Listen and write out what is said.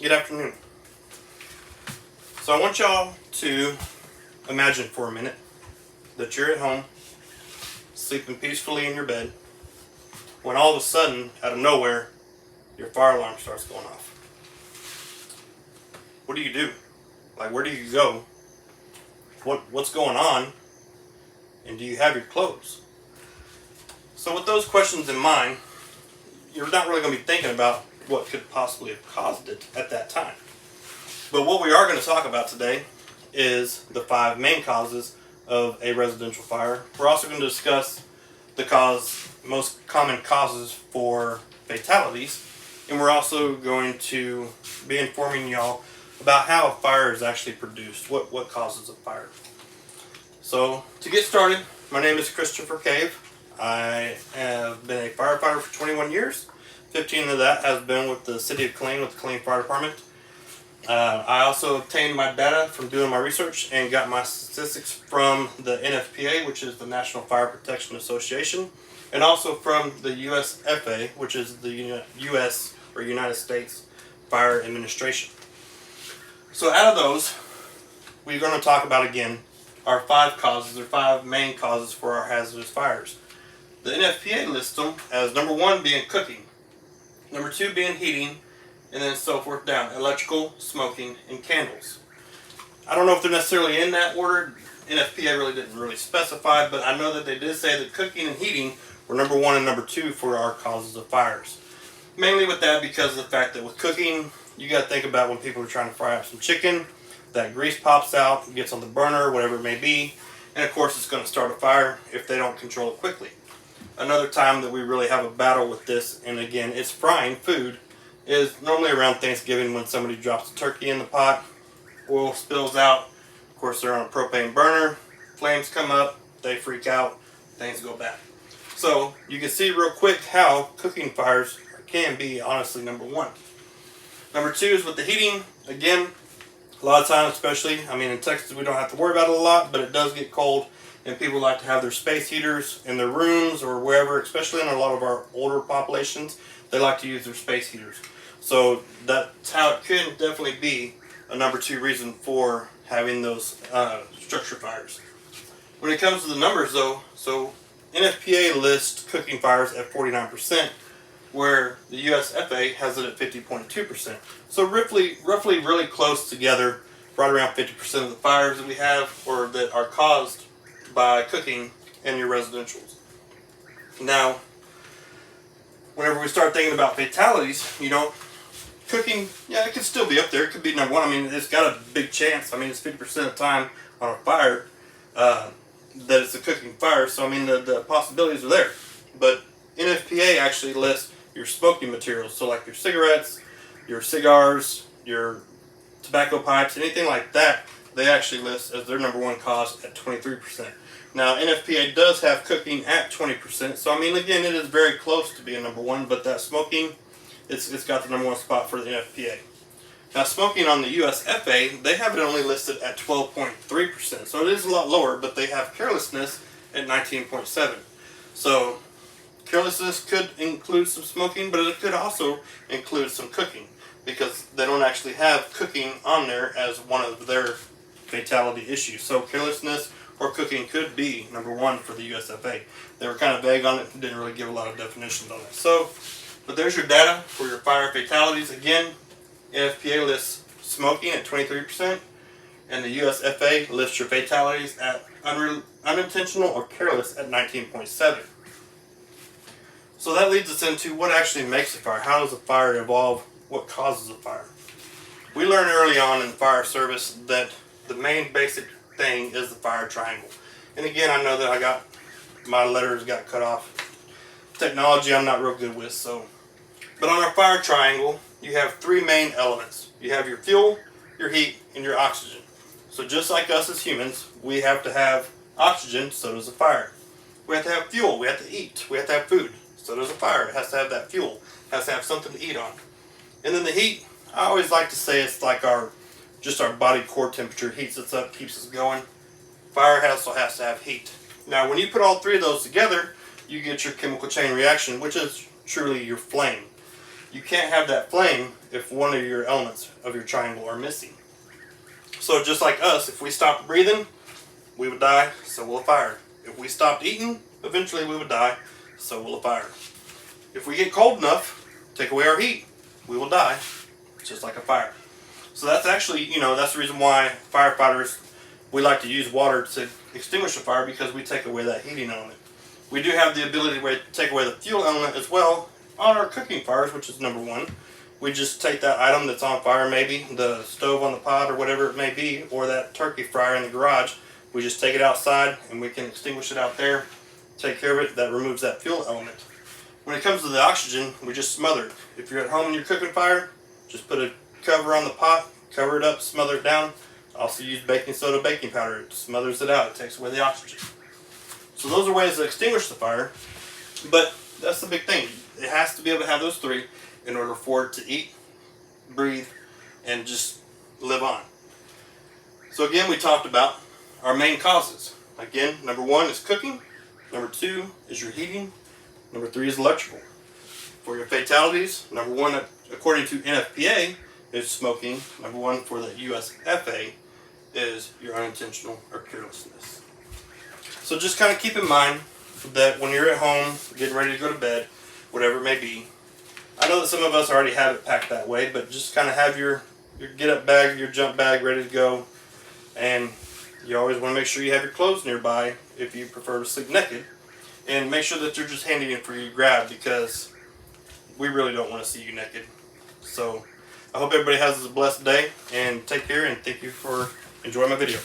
Good afternoon. So I want y'all to imagine for a minute that you're at home, sleeping peacefully in your bed, when all of a sudden, out of nowhere, your fire alarm starts going off. What do you do? Like, where do you go? What's going on? And do you have your clothes? So with those questions in mind, you're not really going to be thinking about what could possibly have caused it at that time. But what we are going to talk about today is the 5 main causes of a residential fire. We're also going to discuss the most common causes for fatalities, and we're also going to be informing y'all about how a fire is actually produced, what causes a fire. So to get started, my name is Christopher Cave. I have been a firefighter for 21 years. 15 of that has been with the City of Killeen, with the Killeen Fire Department. I also obtained my data from doing my research and got my statistics from the NFPA, which is the National Fire Protection Association, and also from the USFA, which is the US or United States Fire Administration. So out of those, we're going to talk about again our 5 causes, or 5 main causes for our hazardous fires. The NFPA lists them as number 1 being cooking, number 2 being heating, and then so forth down: electrical, smoking, and candles. I don't know if they're necessarily in that order. NFPA really didn't specify, but I know that they did say that cooking and heating were number 1 and number 2 for our causes of fires. Mainly with that because of the fact that with cooking, you got to think about when people are trying to fry up some chicken, that grease pops out, gets on the burner, whatever it may be, and of course it's going to start a fire if they don't control it quickly. Another time that we really have a battle with this, and again it's frying food, is normally around Thanksgiving when somebody drops a turkey in the pot, oil spills out, of course they're on a propane burner, flames come up, they freak out, things go bad. So you can see real quick how cooking fires can be honestly number 1. Number 2 is with the heating. Again, a lot of times, especially, in Texas we don't have to worry about it a lot, but it does get cold, and people like to have their space heaters in their rooms or wherever, especially in a lot of our older populations, they like to use their space heaters. So that's how it could definitely be a number 2 reason for having those structure fires. When it comes to the numbers though, so NFPA lists cooking fires at 49%, where the USFA has it at 50.2%. So roughly really close together, right around 50% of the fires that we have or that are caused by cooking in your residentials. Now, whenever we start thinking about fatalities, cooking, yeah, it could still be up there. It could be number 1. It's got a big chance. It's 50% of the time on a fire that it's a cooking fire. So, the possibilities are there. But NFPA actually lists your smoking materials. So, like your cigarettes, your cigars, your tobacco pipes, anything like that, they actually list as their number 1 cause at 23%. Now, NFPA does have cooking at 20%. So, again, it is very close to being number 1, but that smoking, it's got the number 1 spot for the NFPA. Now, smoking on the USFA, they have it only listed at 12.3%. So it is a lot lower, but they have carelessness at 19.7%. So carelessness could include some smoking, but it could also include some cooking, because they don't actually have cooking on there as one of their fatality issues. So carelessness or cooking could be number 1 for the USFA. They were kind of vague on it and didn't really give a lot of definitions on it. So, but there's your data for your fire fatalities. Again, NFPA lists smoking at 23%, and the USFA lists your fatalities at unintentional or careless at 19.7%. So that leads us into what actually makes a fire. How does a fire evolve? What causes a fire? We learned early on in the fire service that the main basic thing is the fire triangle. And again, I know that my letters got cut off. Technology I'm not real good with, so. But on our fire triangle, you have 3 main elements. You have your fuel, your heat, and your oxygen. So just like us as humans, we have to have oxygen, so does a fire. We have to have fuel, we have to eat, we have to have food, so does a fire. It has to have that fuel, it has to have something to eat on. And then the heat, I always like to say it's like our body core temperature. It heats us up, keeps us going. Fire also has to have heat. Now when you put all 3 of those together, you get your chemical chain reaction, which is truly your flame. you can't have that flame if one of your elements of your triangle are missing. So just like us, if we stopped breathing, we would die, so will a fire. If we stopped eating, eventually we would die, so will a fire. If we get cold enough, take away our heat, we will die, just like a fire. So that's actually, that's the reason why firefighters, we like to use water to extinguish a fire, because we take away that heating element. We do have the ability to take away the fuel element as well on our cooking fires, which is number one. We just take that item that's on fire, maybe the stove on the pot or whatever it may be, or that turkey fryer in the garage. We just take it outside and we can extinguish it out there, take care of it. That removes that fuel element. When it comes to the oxygen, we just smother it. If you're at home and you're cooking fire, just put a cover on the pot, cover it up, smother it down. Also use baking soda, baking powder. It smothers it out. It takes away the oxygen. So those are ways to extinguish the fire. But that's the big thing. It has to be able to have those three in order for it to eat, breathe, and just live on. So again, we talked about our main causes. Again, number one is cooking. Number two is your heating. Number three is electrical. For your fatalities, number one, according to NFPA, is smoking. Number one for the USFA is your unintentional or carelessness. So just kind of keep in mind that when you're at home, getting ready to go to bed, whatever it may be, I know that some of us already have it packed that way, but just kind of have your get-up bag, your jump bag ready to go. And you always want to make sure you have your clothes nearby if you prefer to sleep naked. And make sure that they're just handy for you to grab, because we really don't want to see you naked. So I hope everybody has a blessed day, and take care, and thank you for enjoying my video.